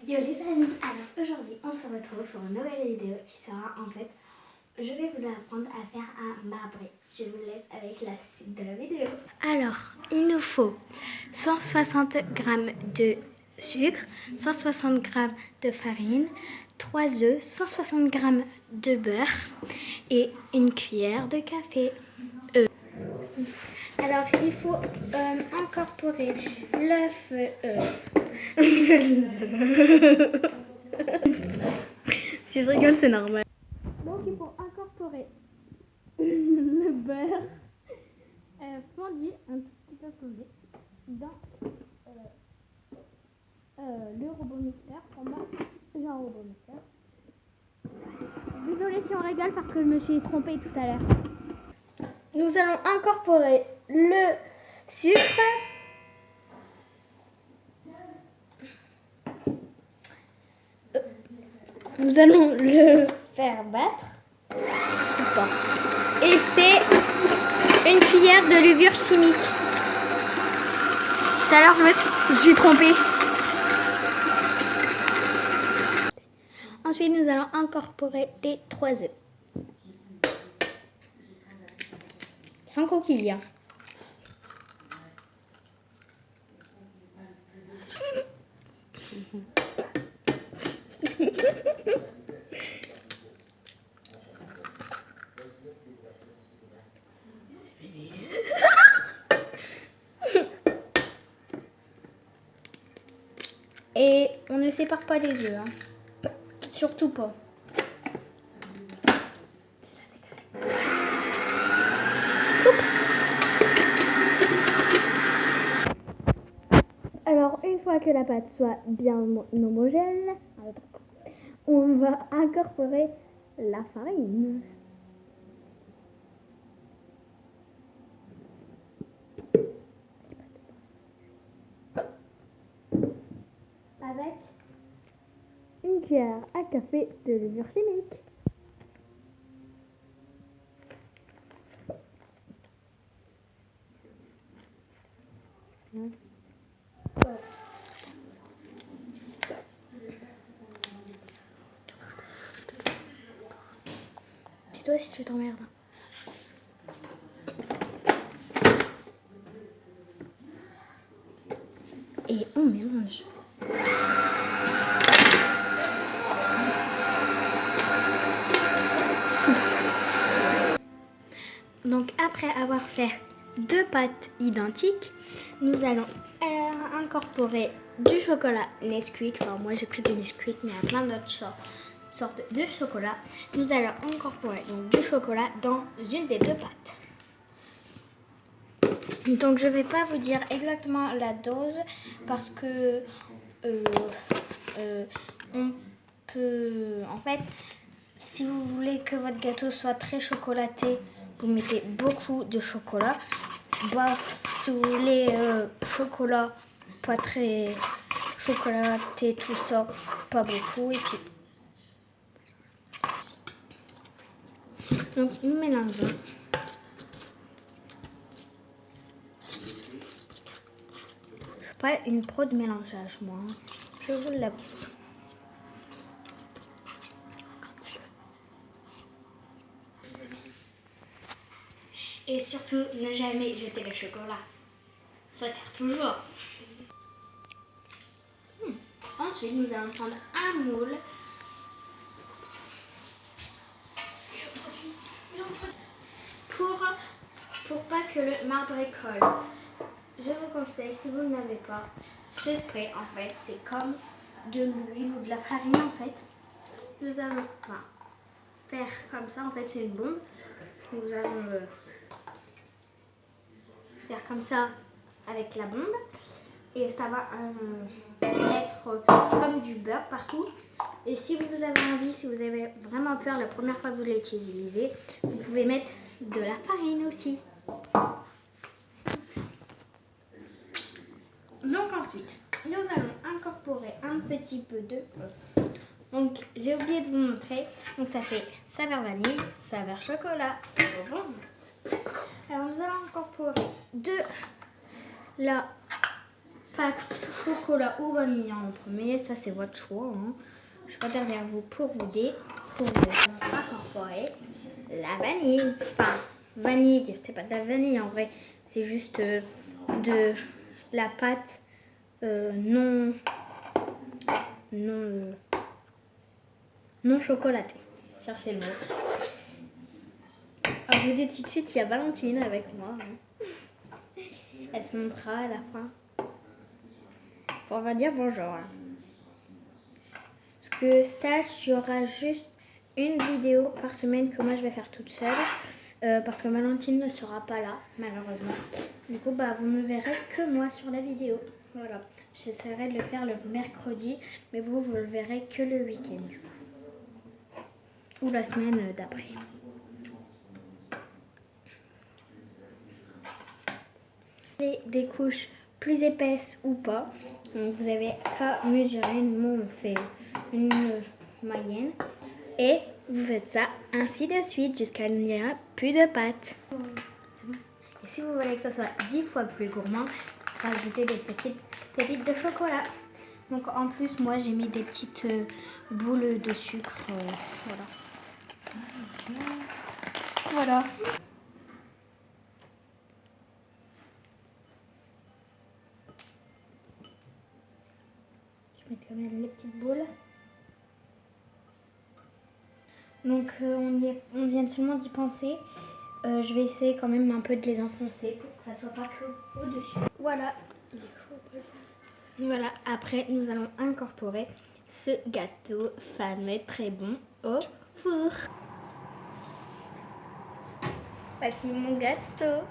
Yo les amis, alors aujourd'hui on se retrouve pour une nouvelle vidéo qui sera en fait, je vais vous apprendre à faire un marbré. Je vous laisse avec la suite de la vidéo. Alors, il nous faut 160 g de sucre, 160 g de farine, 3 œufs, 160 g de beurre et une cuillère de café. Alors, il faut incorporer l'œuf. Si je rigole, c'est normal. Donc, il faut incorporer le beurre fondu, un tout petit peu fondu, dans le robot mixeur. Pour moi, j'ai un robot mixeur. Désolée si on rigole parce que je me suis trompée tout à l'heure. Nous allons incorporer le sucre. Nous allons le faire battre. Et c'est une cuillère de levure chimique. Tout à l'heure, je suis trompée. Ensuite, nous allons incorporer les 3 œufs. Sans coquille. Hein. Et on ne sépare pas les œufs. Hein. Surtout pas. Alors, une fois que la pâte soit bien homogène, on va incorporer la farine. Avec une cuillère à café de levure chimique. C'est toi si tu t'emmerdes. Et on mélange. Donc après avoir fait 2 pâtes identiques, nous allons incorporer du chocolat Nesquik. Enfin, moi j'ai pris du Nesquik, mais il y a plein d'autres sortes de chocolat. Nous allons incorporer donc du chocolat dans une des 2 pâtes. Donc je ne vais pas vous dire exactement la dose parce que on peut, en fait, si vous voulez que votre gâteau soit très chocolaté, vous mettez beaucoup de chocolat. Bah, si vous voulez chocolat pas très chocolaté, tout ça, pas beaucoup. Et puis, donc nous mélangeons. Je suis pas une pro de mélangeage, moi. Je vous l'avoue. Et surtout, ne jamais jeter le chocolat. Ça tire toujours. Ensuite, nous allons prendre un moule. Pour pas que le marbré colle. Je vous conseille, si vous ne l'avez pas, ce spray, en fait, c'est comme de l'huile ou de la farine, en fait. Nous allons faire comme ça, en fait, c'est une bombe. Nous allons faire comme ça avec la bombe. Et ça va mettre comme du beurre partout. Et si vous avez envie, si vous avez vraiment peur la première fois que vous l'utilisez, vous pouvez mettre de la farine aussi. Donc ensuite, nous allons incorporer un petit peu de... Donc j'ai oublié de vous montrer. Donc ça fait saveur vanille, saveur chocolat. Alors nous allons incorporer de la pâte chocolat ou vanille en premier, ça c'est votre choix. Hein. Je suis pas derrière vous pour vous aider. Pour vous incorporer la vanille. Enfin, vanille, c'est pas de la vanille en vrai. C'est juste de la pâte non chocolatée. Cherchez le mot. Alors je vous dis tout de suite, il y a Valentine avec moi. Hein. Elle se montrera à la fin. On va dire bonjour. Hein. Parce que sache, il y aura juste une vidéo par semaine que moi je vais faire toute seule. Parce que Valentine ne sera pas là, malheureusement. Du coup, bah, vous ne verrez que moi sur la vidéo. Voilà. J'essaierai de le faire le mercredi, mais vous le verrez que le week-end. Ou la semaine d'après. Des couches plus épaisses ou pas. Donc vous avez qu'à mesurer. Nous on fait une moyenne. Et vous faites ça ainsi de suite jusqu'à ce qu'il n'y ait plus de pâte. Et si vous voulez que ça soit 10 fois plus gourmand, rajoutez des petites pépites de chocolat. Donc en plus, moi j'ai mis des petites boules de sucre. Voilà. Voilà. Je mets quand même les petites boules. Donc on vient seulement d'y penser. Je vais essayer quand même un peu de les enfoncer pour que ça soit pas que au-dessus. Voilà. Voilà, après nous allons incorporer ce gâteau fameux très bon au four. Voici mon gâteau.